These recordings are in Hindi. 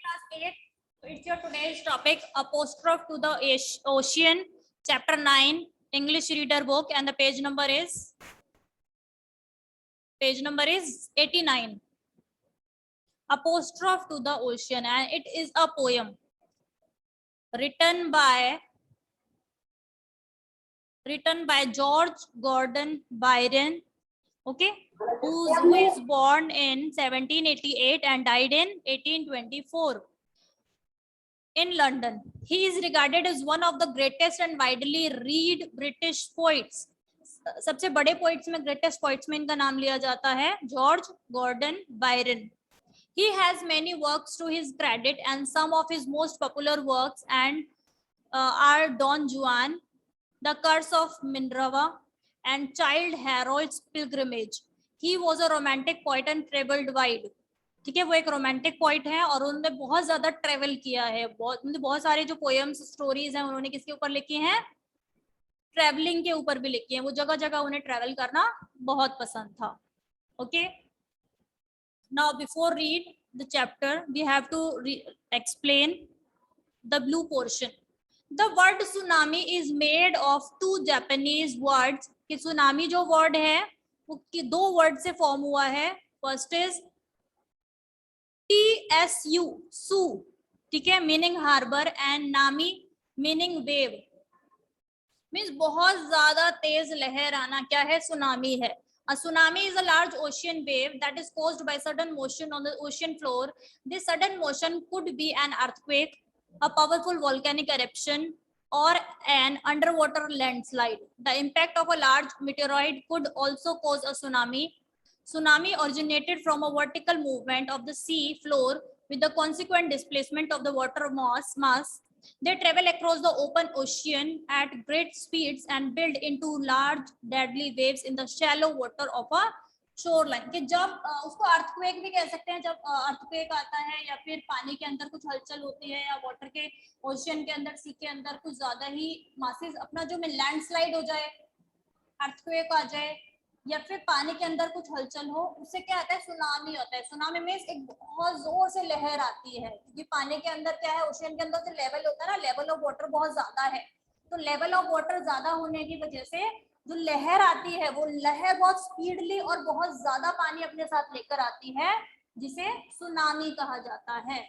Class 8. It's your today's topic, Apostrophe to the Ocean, Chapter 9, English Reader Book, and the page number is 89. Apostrophe to the Ocean, and it is a poem written by George Gordon Byron. Okay, who is born in 1788 and died in 1824. In London. He is regarded as one of the greatest and widely read British poets. सबसे बड़े poets में greatest poets में इनका नाम लिया जाता है George Gordon Byron. He has many works to his credit, and some of his most popular works are Don Juan, The Curse of Minerva, and Childe Harold's Pilgrimage. He was a romantic poet and traveled wide. ठीक है, वो एक रोमांटिक पोइट है और उन्होंने बहुत ज्यादा ट्रेवल किया है. बहुत सारे जो पोएम्स स्टोरीज हैं उन्होंने किसके ऊपर लिखी हैं? ट्रेवलिंग के ऊपर भी लिखी है. वो जगह जगह उन्हें ट्रेवल करना बहुत पसंद था. Okay, now before read the chapter we have to explain the blue portion. The word tsunami is made of 2 Japanese words. कि सुनामी जो वर्ड है वो दो वर्ड से फॉर्म हुआ है. फर्स्ट इज TSU, सू, ठीक है, मीनिंग हार्बर, एंड नामी मीनिंग वेव. मीन्स बहुत ज्यादा तेज लहर आना क्या है? सुनामी है. A tsunami is a large ocean wave that is caused by sudden motion on the ocean floor. This sudden motion could be an earthquake, a powerful volcanic eruption, or an underwater landslide. The impact of a large meteoroid could also cause a tsunami. Tsunami originated from a vertical movement of the sea floor with the consequent displacement of the water mass. They travel across the open ocean at great speeds and build into large deadly waves in the shallow water of a shoreline. कि जब उसको अर्थक्वेक भी कह सकते हैं, जब अर्थक्वेक आता है या फिर पानी के अंदर कुछ हलचल होती है या वाटर के ओशियन के अंदर, सी के अंदर कुछ ज्यादा ही मासेस अपना जो में लैंडस्लाइड हो जाए, अर्थक्वेक आ जाए या फिर पानी के अंदर कुछ हलचल हो, उससे क्या आता है? सुनामी होता है. सुनामी में एक बहुत जोर से लहर आती है क्योंकि पानी के अंदर क्या है, ओशियन के अंदर जो लेवल होता है ना, लेवल ऑफ वाटर बहुत ज्यादा है. तो लेवल ऑफ वाटर ज्यादा होने की वजह से जो लहर आती है वो लहर बहुत स्पीडली और बहुत ज्यादा पानी अपने साथ लेकर आती है, जिसे सुनामी कहा जाता है.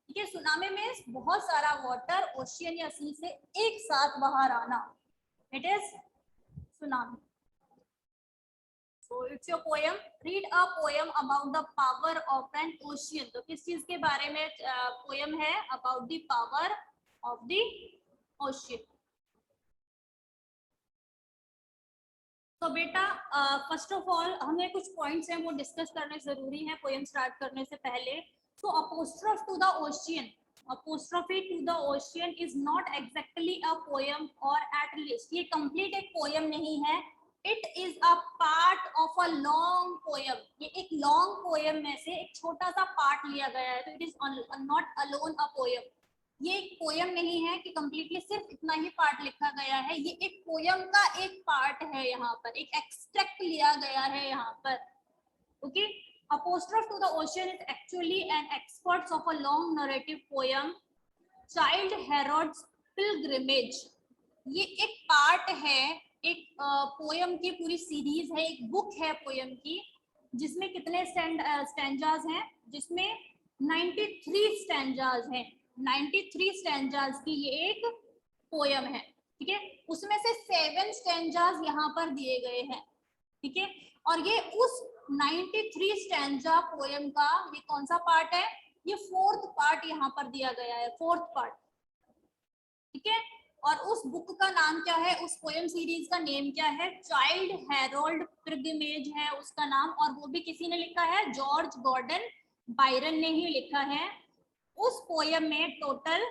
ठीक है, सुनामी में बहुत सारा वाटर ओशियन या सी से एक साथ बाहर आना, it is tsunami. So it's your poem. Read a poem about the power of an ocean. तो किस चीज के बारे में पोएम है? About the power of the ocean. तो बेटा फर्स्ट ऑफ ऑल हमें कुछ पॉइंट्स हैं वो डिस्कस करने जरूरी है पोएम स्टार्ट करने से पहले. So apostrophe to the ocean. Apostrophe to the ocean is not exactly a poem, or at least ये complete एक poem नहीं है. It is a part of a long poem. ये एक long poem में से एक छोटा सा पार्ट लिया गया है. तो it is not alone a poem. ये एक पोएम नहीं है कि कंप्लीटली सिर्फ इतना ही पार्ट लिखा गया है. ये एक पोएम का एक पार्ट है. यहाँ पर एक एक्सट्रैक्ट लिया गया है यहाँ पर. Okay, Apostrophe to the Ocean is actually an excerpt of a long narrative poem, Childe Harold's Pilgrimage. ये एक पार्ट है, एक पोएम की पूरी सीरीज है, एक बुक है पोएम की, जिसमें कितने स्टैंजाज हैं? जिसमें 93 स्टैंजाज हैं. 93 स्टैंजाज की ये एक पोएम है. ठीक है, उसमें से 7 स्टैंजाज यहाँ पर दिए गए हैं. ठीक है, और ये उस 93 स्टैंजा पोएम का ये कौन सा पार्ट है? ये 4th पार्ट यहाँ पर दिया गया है, 4th पार्ट. ठीक है, और उस बुक का नाम क्या है? उस पोएम सीरीज का नेम क्या है? चाइल्ड हैरोल्ड पिल्ग्रिमेज है उसका नाम. और वो भी किसी ने लिखा है? जॉर्ज गॉर्डन बायरन ने ही लिखा है. उस पोएम में टोटल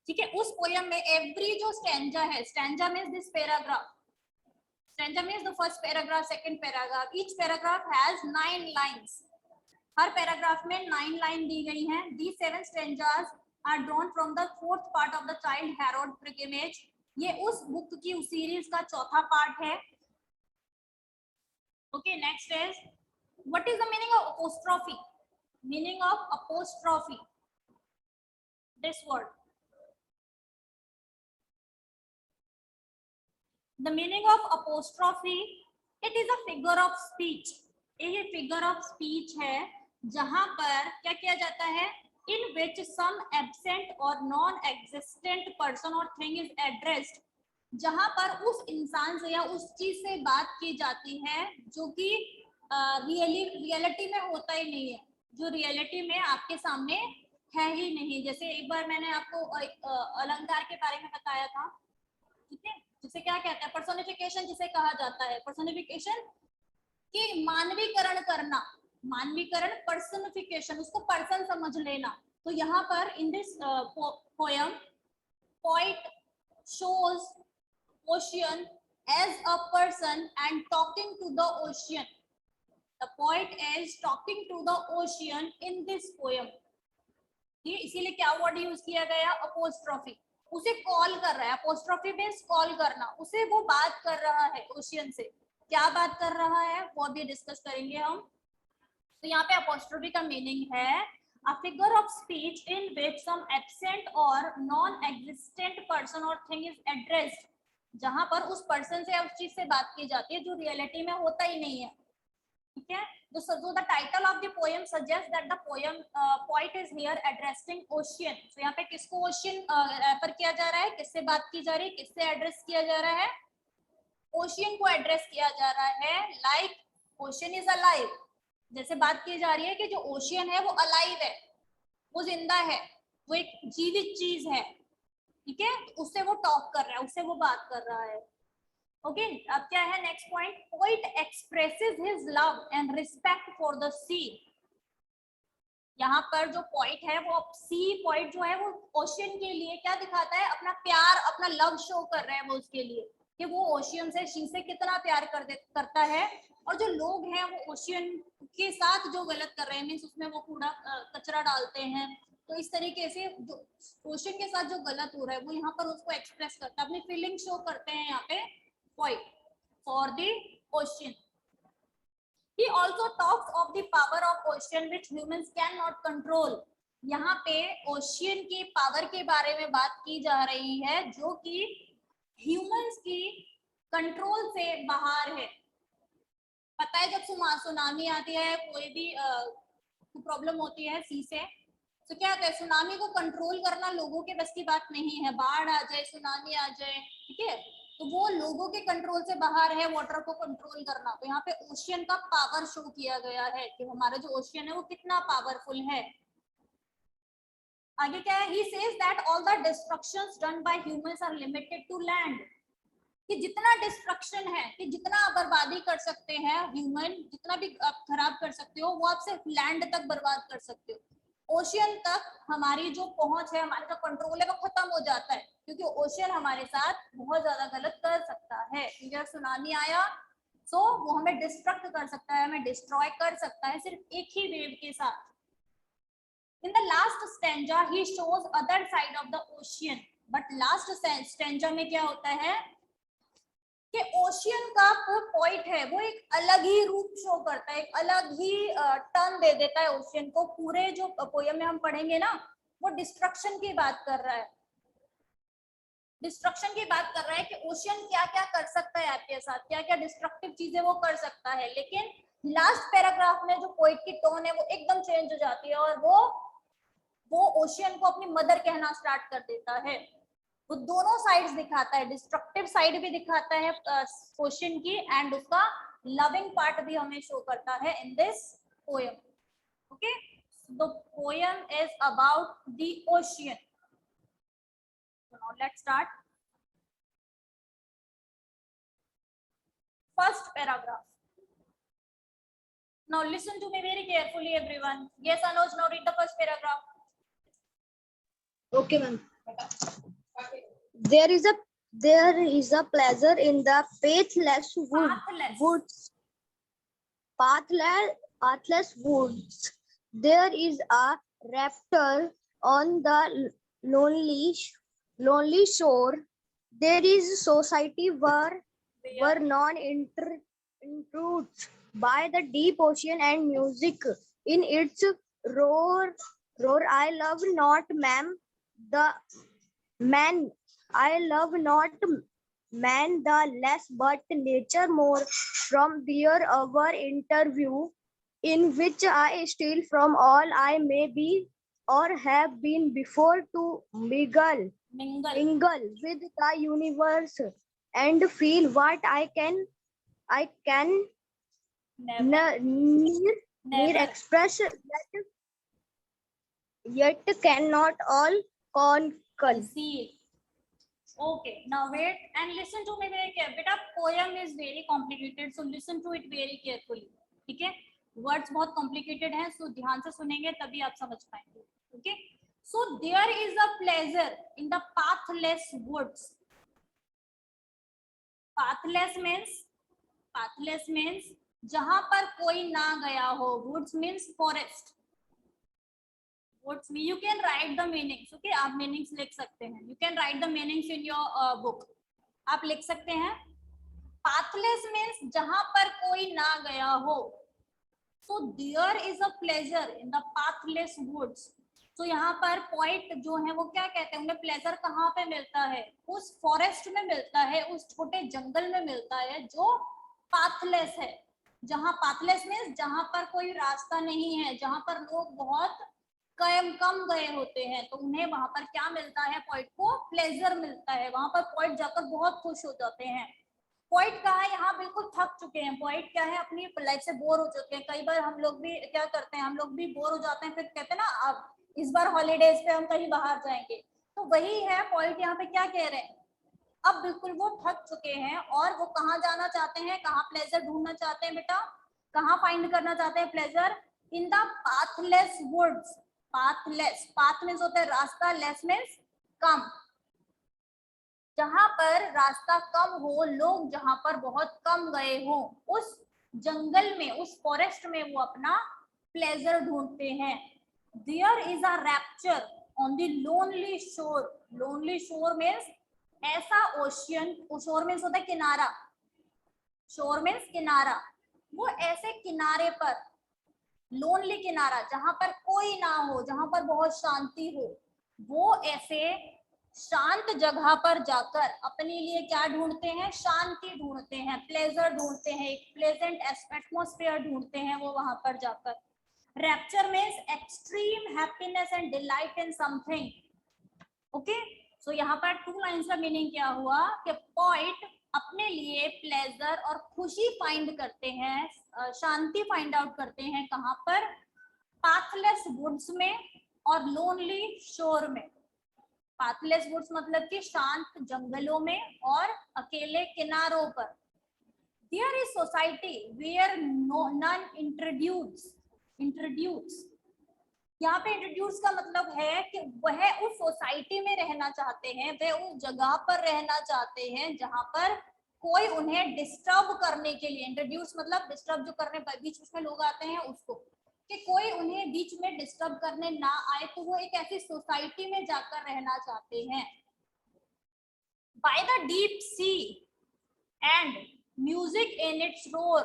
ठीक है, उस पोएम में एवरी जो स्टैंजा है, stanza means this paragraph, stanza means the first paragraph, second paragraph. Each paragraph has 9 lines. Her paragraph में 9 लाइन दी गई हैं. These 7 stanzas are drawn from the 4th part of the Childe Harold Pilgrimage. ये उस बुक की उस सीरीज का चौथा पार्ट है। Okay, next is what is the meaning of apostrophe? Meaning of apostrophe, this word, the meaning of apostrophe, it is a figure of speech. ये फिगर ऑफ स्पीच है जहां पर क्या किया जाता है, इन विच सम एब्सेंट और नॉन एग्जिस्टेंट पर्सन और थिंग इज एड्रेस्ड, जहां पर उस इंसान से या उस चीज से बात की जाती है जो कि रियलिटी में होता ही नहीं है, जो रियलिटी में आपके सामने है ही नहीं। जैसे एक बार मैंने आपको अलंकार के बारे में बताया था, ठीक है, जिसे क्या कहते हैं, पर्सोनिफिकेशन जिसे कहा जाता है। पर्सोनिफिकेशन कि मानवीकरण करना, मानवीकरण, पर्सनिफिकेशन, उसको पर्सन समझ लेना। तो यहाँ पर in this poem, poet shows ocean as a person and talking to the ocean. The poet is talking to the ocean in this poem. ये इसीलिए क्या वर्ड यूज किया गया, अपोस्ट्रोफी। उसे कॉल कर रहा है, अपोस्ट्रोफी मींस कॉल करना, उसे वो बात कर रहा है ओशियन से। क्या बात कर रहा है वो अभी डिस्कस करेंगे हम। तो यहाँ पे अपोस्ट्रोफी का मीनिंग है a figure of speech in which some absent or non-existent person or thing is addressed, जहां पर उस पर्सन से या उस चीज से बात की जाती है जो रियलिटी में होता ही नहीं है, ठीक है। So the title of the poem suggests that the poet is here addressing ocean. So यहाँ पे किसको ocean रेफर किया जा रहा है, किससे बात की जा रही है, किससे एड्रेस किया जा रहा है, ओशियन को एड्रेस किया जा रहा है। लाइक ओशियन इज अलाइव, जैसे बात की जा रही है कि जो ओशियन है वो अलाइव है, वो जिंदा है, वो एक जीवित चीज है, ठीक है, उससे वो टॉक कर रहा है, उससे वो बात कर रहा है। ओके, अब क्या है next point, poet expresses his love and respect for the sea. यहाँ पर जो पॉइंट है वो सी पॉइंट जो है वो ओशियन के लिए क्या दिखाता है, अपना प्यार, अपना लव शो कर रहे हैं वो उसके लिए, कि वो ओशियन से, शी से कितना प्यार करता है। और जो लोग हैं वो ओशियन के साथ जो गलत कर रहे हैं, मीन्स उसमें वो कूड़ा कचरा डालते हैं, तो इस तरीके से जो ओशियन के साथ जो गलत हो रहा है वो यहाँ पर उसको एक्सप्रेस करता है, अपनी फीलिंग शो करते हैं यहाँ पे point for the ocean. He also talks of the power of ocean which humans cannot control. यहाँ पे ओशियन की पावर के बारे में बात की जा रही है जो कि ह्यूमंस की कंट्रोल से बाहर है। पता है जब सुनामी आती है, कोई भी प्रॉब्लम होती है सी से, तो क्या होता है, सुनामी को कंट्रोल करना लोगों के बस की बात नहीं है। बाढ़ आ जाए, सुनामी आ जाए, ठीक है, तो वो लोगों के कंट्रोल से बाहर है, वाटर को कंट्रोल करना। तो यहाँ पे ओशियन का पावर शो किया गया है कि हमारा जो ओशियन है वो कितना पावरफुल है। आगे क्या है, he says that all the destructions done by humans are limited to land. कि जितना डिस्ट्रक्शन है, कि जितना बर्बादी कर सकते हैं ह्यूमन, जितना भी आप खराब कर सकते हो वो आप सिर्फ लैंड तक बर्बाद कर सकते हो। ओशियन तक हमारी जो पहुंच है, हमारा जो कंट्रोल है वो खत्म हो जाता है, क्योंकि ओशियन हमारे साथ बहुत ज्यादा गलत कर सकता है। जब सुनामी आया तो वो हमें डिस्ट्रक्ट कर सकता है, हमें डिस्ट्रॉय कर सकता है सिर्फ एक ही वेव के साथ। In the last stanza he shows other side of the ocean, but last stanza में क्या होता है कि ओशियन का पॉइंट है वो एक अलग ही रूप शो करता है, एक अलग ही टर्न दे देता है ओशियन को। पूरे जो पोयम में हम पढ़ेंगे ना, वो डिस्ट्रक्शन की बात कर रहा है, डिस्ट्रक्शन की बात कर रहा है कि ओशियन क्या क्या कर सकता है आपके साथ, क्या क्या डिस्ट्रक्टिव चीजें वो कर सकता है। लेकिन लास्ट पैराग्राफ में जो पोइट की टोन है वो एकदम चेंज हो जाती है और वो ओशियन को अपनी मदर कहना स्टार्ट कर देता है। वो दोनों साइड्स दिखाता है, डिस्ट्रक्टिव साइड भी दिखाता है ओशियन की, एंड उसका लविंग पार्ट भी हमें शो करता है in this poem. Okay, the poem is about the ocean. So now let's start. First paragraph. Now listen to me very carefully, everyone. Yes, Anuj, now read the first paragraph. Okay, ma'am. There is a pleasure in the pathless woods. There is a rapture on the lonely shore. There is society were non intrudes by the deep ocean and music in its roar. I love not ma'am the man. I love not man the less, but nature more. From there, our interview, in which I steal from all I may be or have been before to mingle with the universe and feel what I can never near never express yet cannot all conquer. see. Okay, now wait and listen to me very carefully. Beta, poem is very complicated, so listen to it very carefully. ठीक है? Words बहुत complicated हैं, so ध्यान से सुनेंगे तभी आप समझ पाएंगे. Okay? So there is a pleasure in the pathless woods. Pathless means जहां पर कोई ना गया हो. Woods means forest. What's me? You can write the meanings. Okay, आप meanings लिख सकते हैं. You can write the meanings in your book. आप लिख सकते हैं. Pathless means जहां पर कोई ना गया हो. So there is a pleasure in the pathless woods. तो यहाँ पर poet जो है वो क्या कहते हैं, उन्हें pleasure कहाँ पे मिलता है? उस forest में मिलता है, उस छोटे जंगल में मिलता है जो pathless है. जहाँ pathless means जहाँ पर कोई रास्ता नहीं है, जहाँ पर लोग बहुत कम गए होते हैं, तो उन्हें वहां पर क्या मिलता है? पॉइंट को प्लेजर मिलता है. वहां पर पॉइंट जाकर बहुत खुश हो जाते हैं. पॉइंट कहा है? यहाँ बिल्कुल थक चुके हैं. पॉइंट क्या है? अपनी लाइफ से बोर हो चुके हैं. कई बार हम लोग भी क्या करते हैं, हम लोग भी बोर हो जाते हैं, फिर कहते हैं ना अब इस बार हॉलीडेज पे हम कहीं बाहर जाएंगे. तो वही है पॉइंट. यहाँ पे क्या कह रहे हैं? अब बिल्कुल वो थक चुके हैं और वो कहाँ जाना चाहते हैं, कहाँ प्लेजर ढूंढना चाहते हैं बेटा, कहाँ फाइंड करना चाहते हैं pleasure? In the pathless woods. Pathless, path means होता है रास्ता, लेस मीन्स कम. जहां पर रास्ता कम हो, लोग जहां पर बहुत कम गए हो, उस जंगल में, उस फॉरेस्ट में वो अपना प्लेजर ढूंढते हैं. There is a rapture on the lonely shore. Lonely shore means ऐसा ओशियन. शोर मीन्स होता है किनारा. शोर मीन्स किनारा. वो ऐसे किनारे पर, लोनली किनारा, जहां पर कोई ना हो, जहां पर बहुत शांति हो, वो ऐसे शांत जगह पर जाकर अपने लिए क्या ढूंढते हैं? शांति ढूंढते हैं, प्लेजर ढूंढते हैं, एक प्लेजेंट एटमॉस्फेयर ढूंढते हैं वो वहां पर जाकर. Rapture means extreme happiness and delight in something. Okay, so यहाँ पर 2 लाइन्स का मीनिंग क्या हुआ कि पॉइंट अपने लिए प्लेजर और खुशी फाइंड करते हैं, शांति फाइंड आउट करते हैं. कहाँ पर? पाथलेस वुड्स में और लोनली शोर में. पाथलेस वुड्स मतलब कि शांत जंगलों में और अकेले किनारों पर. There is society where none introduce. यहाँ पे इंट्रोड्यूस का मतलब है कि वह उस सोसाइटी में रहना चाहते हैं, वह उस जगह पर रहना चाहते हैं जहां पर कोई उन्हें डिस्टर्ब करने के लिए. इंट्रोड्यूस मतलब डिस्टर्ब जो करने, बीच में लोग आते हैं उसको, कि कोई उन्हें बीच में डिस्टर्ब करने ना आए, तो वो एक ऐसी सोसाइटी में जाकर रहना चाहते हैं. By the deep sea and music in its roar.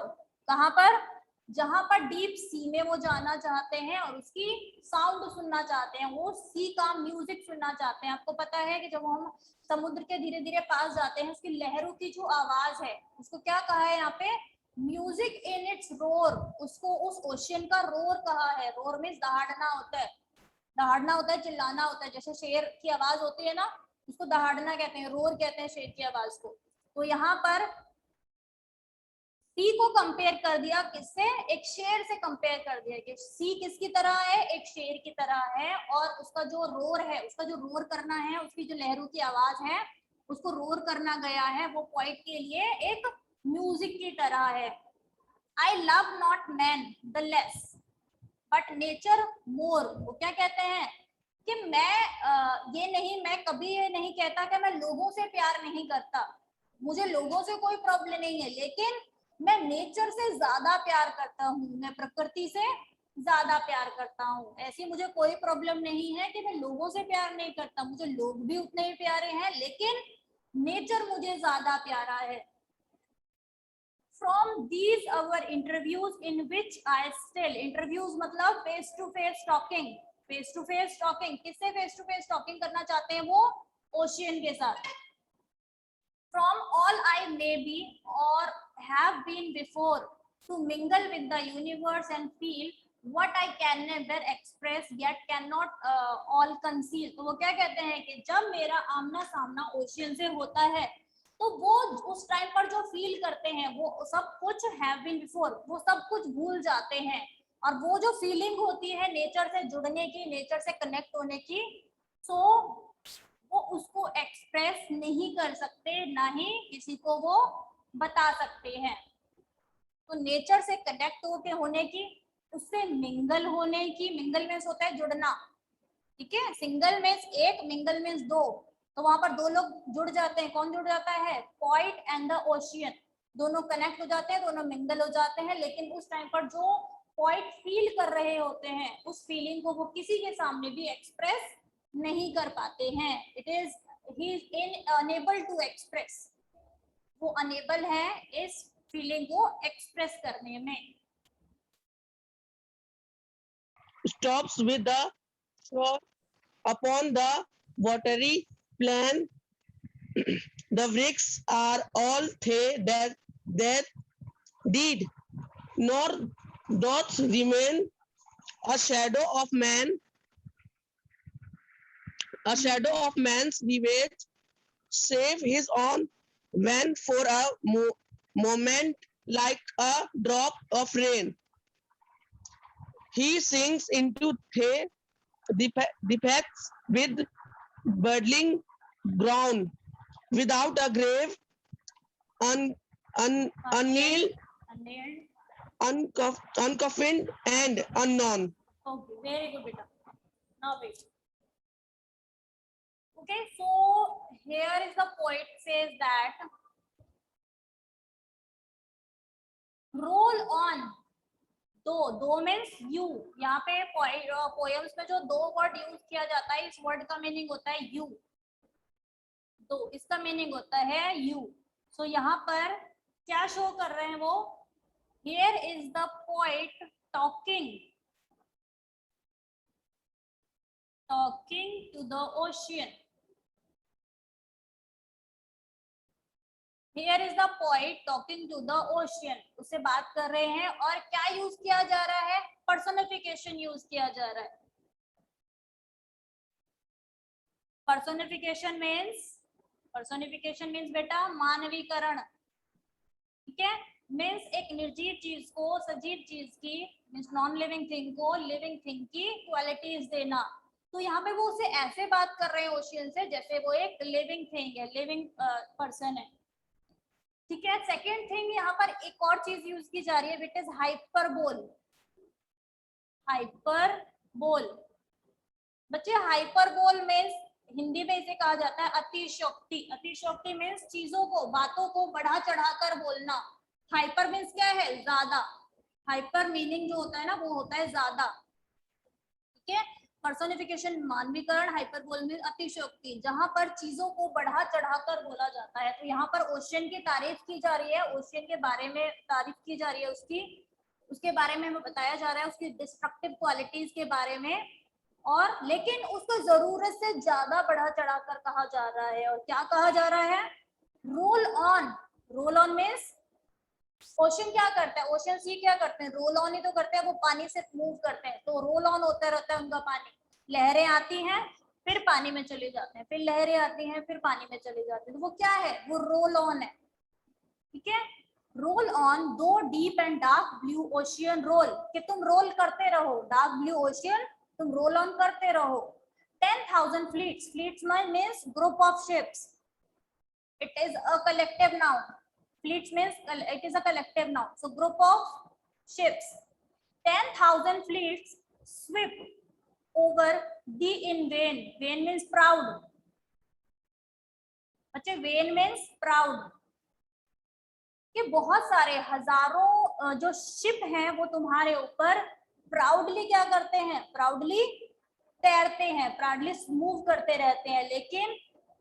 कहां पर? जहां पर डीप सी में वो जाना चाहते हैं और उसकी साउंड सुनना चाहते हैं, वो सी का म्यूजिक सुनना चाहते हैं. आपको पता है कि जब हम समुद्र के धीरे धीरे पास जाते हैं, उसकी लहरों की जो आवाज है, उसको क्या कहा है यहाँ पे? Music in its roar. उसको उस ओशियन का रोर कहा है. रोर मीन्स दहाड़ना होता है. दहाड़ना होता है, चिल्लाना होता है. जैसे शेर की आवाज होती है ना, उसको दहाड़ना कहते हैं, रोर कहते हैं शेर की आवाज को. तो यहाँ पर सी को कंपेयर कर दिया किससे? एक शेर से कंपेयर कर दिया कि सी किसकी तरह है? एक शेर की तरह है. और उसका जो रोर है, उसका जो रोर करना है, उसकी जो लहरों की आवाज है, उसको रोर करना गया है, वो पॉइंट के लिए एक म्यूजिक की तरह है. I love not man the less but nature more. वो क्या कहते हैं कि मैं कभी ये नहीं कहता कि मैं लोगों से प्यार नहीं करता, मुझे लोगों से कोई प्रॉब्लम नहीं है, लेकिन मैं नेचर से ज्यादा प्यार करता हूँ, मैं प्रकृति से ज्यादा प्यार करता हूँ. ऐसी मुझे कोई प्रॉब्लम नहीं है कि मैं लोगों से प्यार नहीं करता, मुझे लोग भी उतने ही प्यारे हैं, लेकिन नेचर मुझे ज्यादा प्यारा है। From these our interviews in which I still, interviews मतलब face to face talking, face to face talking, किससे face to face talking करना चाहते हैं वो? ओशियन के साथ। From all I may be or have been before to mingle with the universe and feel what I can never express yet cannot all conceal। तो वो क्या कहते हैं कि जब मेरा आमना सामना ओशियन से होता है तो वो उस टाइम पर जो फील करते हैं वो सब कुछ हैव बीन बिफोर, वो सब कुछ भूल जाते हैं। और वो जो फीलिंग होती है नेचर से जुड़ने की, नेचर से कनेक्ट होने की, सो वो उसको एक्सप्रेस नहीं कर सकते, ना ही किसी को वो बता सकते हैं। तो नेचर से कनेक्ट होने की, उससे मिंगल होने की, मिंगल मीन्स होता है जुड़ना, ठीक है। सिंगल मीन्स एक, मिंगल मीन्स दो, तो वहां पर दो लोग जुड़ जाते हैं। कौन जुड़ जाता है? पॉइंट एंड द ओशियन, दोनों कनेक्ट हो जाते हैं, दोनों मिंगल हो जाते हैं। लेकिन उस टाइम पर जो पॉइंट फील कर रहे होते हैं उस फीलिंग को वो किसी के सामने भी एक्सप्रेस नहीं कर पाते हैं। It is he is unable to express, वो अनेबल है इस फीलिंग को एक्सप्रेस करने में। Stops with the shore upon the watery plain. The bricks are all they that did, nor doth remain a shadow of man, a shadow of man's visage, save his own, when for a moment, like a drop of rain, he sinks into the depths with budding ground, without a grave, unnailed, uncoffined, and unknown. Okay, very good, beta. Now wait. Okay, so here is the poet says that roll on, दो मीन्स यू। यहाँ पे पोएम्स में जो दो वर्ड यूज किया जाता है, इस वर्ड का मीनिंग होता है यू, तो इसका मीनिंग होता है यू। सो यहाँ पर क्या शो कर रहे हैं वो? Here is the poet talking to the ocean. Here is the poet talking to the ocean, उससे बात कर रहे हैं। और क्या यूज किया जा रहा है? पर्सोनिफिकेशन यूज किया जा रहा है। पर्सोनिफिकेशन मीन्स बेटा मानवीकरण, ठीक है। मीन्स एक निर्जीव चीज को सजीव चीज की, मीन्स नॉन लिविंग थिंग को लिविंग थिंग की क्वालिटीज देना। तो यहाँ पे वो उसे ऐसे बात कर रहे हैं ओशियन से जैसे वो एक लिविंग थिंग है, लिविंग पर्सन है, ठीक है। सेकेंड थिंग, यहाँ पर एक और चीज यूज की जा रही है, विट इज हाइपरबोल। हाइपरबोल बच्चे, हाइपरबोल मीन्स हिंदी में इसे कहा जाता है अतिशयोक्ति। अतिशयोक्ति मीन्स चीजों को, बातों को बढ़ा चढ़ाकर बोलना। हाइपर मीन्स क्या है? ज्यादा। हाइपर मीनिंग जो होता है ना वो होता है ज्यादा, ठीक है। पर्सोनिफिकेशन मानवीकरण, हाइपरबोल में अतिशयोक्ति, जहां पर चीजों को बढ़ा चढ़ाकर बोला जाता है। तो यहाँ पर ओशियन की तारीफ की जा रही है, ओशियन के बारे में तारीफ की जा रही है, उसके बारे में हमें बताया जा रहा है, उसकी डिस्ट्रक्टिव क्वालिटीज के बारे में। और लेकिन उसको जरूरत से ज्यादा बढ़ा चढ़ाकर कहा जा रहा है। और क्या कहा जा रहा है? Roll on. Roll on means ocean क्या करता है? ओशन ये क्या करते हैं? रोल ऑन ही तो करते हैं, वो पानी से मूव करते हैं, तो रोल ऑन होता रहता है उनका पानी। लहरें आती हैं फिर पानी में चले जाते हैं, फिर लहरें आती हैं फिर पानी में चले जाते हैं, तो वो क्या है? वो रोल ऑन है, ठीक है। Roll on thou deep and dark blue ocean roll, कि तुम रोल करते रहो, डार्क ब्लू ओशियन तुम रोल ऑन करते रहो। 10,000 fleets, fleets means group of ships, it is a collective noun. Fleets means it is a collective noun. So group of ships. 10,000 fleets sweep over the in vain. Vain means proud. बच्चे vain means proud. कि बहुत सारे हजारों जो शिप हैं वो तुम्हारे ऊपर प्राउडली क्या करते हैं? प्राउडली तैरते हैं, प्राउडली मूव करते रहते हैं, लेकिन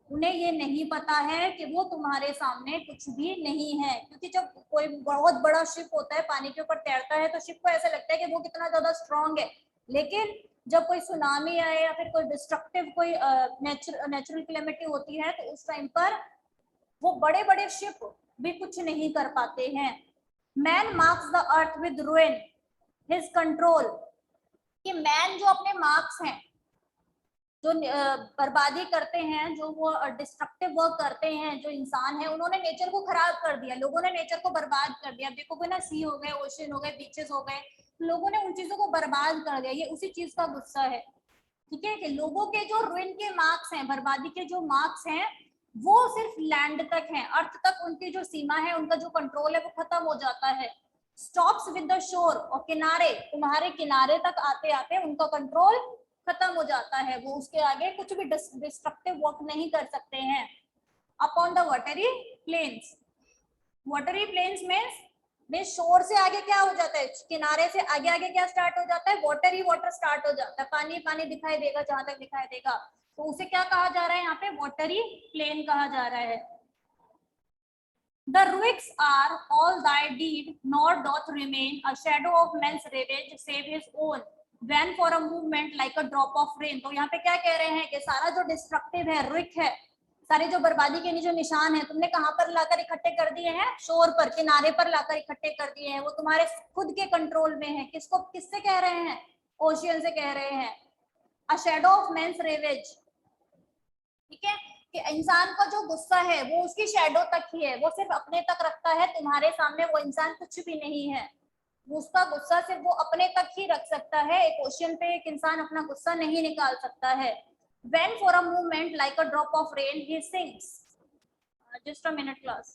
उन्हें ये नहीं पता है कि वो तुम्हारे सामने कुछ भी नहीं है, क्योंकि जब कोई बहुत बड़ा शिप होता है पानी के ऊपर तैरता है तो शिप को ऐसा लगता है कि वो कितना ज्यादा स्ट्रांग है, लेकिन जब कोई सुनामी आए या फिर कोई डिस्ट्रक्टिव कोई नेचुरल कैलेमिटी होती है तो उस टाइम पर वो बड़े बड़े शिप भी कुछ नहीं कर पाते हैं। Man marks the earth with ruin his control, कि मैन जो अपने मार्क्स हैं, जो बर्बादी करते हैं, जो वो डिस्ट्रक्टिव वर्क करते हैं, जो इंसान है, उन्होंने नेचर को खराब कर दिया, लोगों ने नेचर को बर्बाद कर दिया। देखोगे ना, सी हो गए, ओशन हो गए, बीचेस हो गए, लोगों ने उन चीजों को बर्बाद कर दिया। ये उसी चीज का गुस्सा है, ठीक है, कि लोगों के जो रुइन के मार्क्स हैं, बर्बादी के जो मार्क्स हैं, वो सिर्फ लैंड तक हैं, अर्थ तक उनकी जो सीमा है, उनका जो कंट्रोल है, वो खत्म हो जाता है। स्टॉप्स विद द शोर, और किनारे, तुम्हारे किनारे तक आते आते उनका कंट्रोल खत्म हो जाता है, वो उसके आगे कुछ भी डिस्ट्रक्टिव वर्क नहीं कर सकते हैं। Upon the watery plains, watery plains में शोर से आगे क्या हो जाता है, किनारे से आगे आगे क्या स्टार्ट हो जाता है, वाटर ही वाटर स्टार्ट हो जाता है, पानी पानी दिखाई देगा जहां तक दिखाई देगा, तो उसे क्या कहा जा रहा है यहाँ पे, वाटरी प्लेन कहा जा रहा है। The ruins are all thy deed, nor doth remain a shadow of man's revenge save his own, when for a movement like a drop of rain। तो यहाँ पे क्या कह रहे हैं कि सारा जो डिस्ट्रक्टिव है, रुक है, सारे जो बर्बादी के जो निशान है, तुमने कहाँ पर लाकर इकट्ठे कर दिए हैं, शोर पर, किनारे पर लाकर इकट्ठे कर दिए हैं, वो तुम्हारे खुद के कंट्रोल में है। किसको, किससे कह रहे हैं, ओशियन से कह रहे हैं। A shadow of man's ravage, ठीक है, कि इंसान का जो गुस्सा है वो उसकी शैडो तक ही है, वो सिर्फ अपने तक रखता है, तुम्हारे सामने वो इंसान कुछ भी नहीं है, उसका गुस्सा सिर्फ वो अपने तक ही रख सकता है। एक ओशियन पे एक इंसान अपना गुस्सा नहीं निकाल सकता है। When for a moment like a drop of rain he sinks, just a minute class।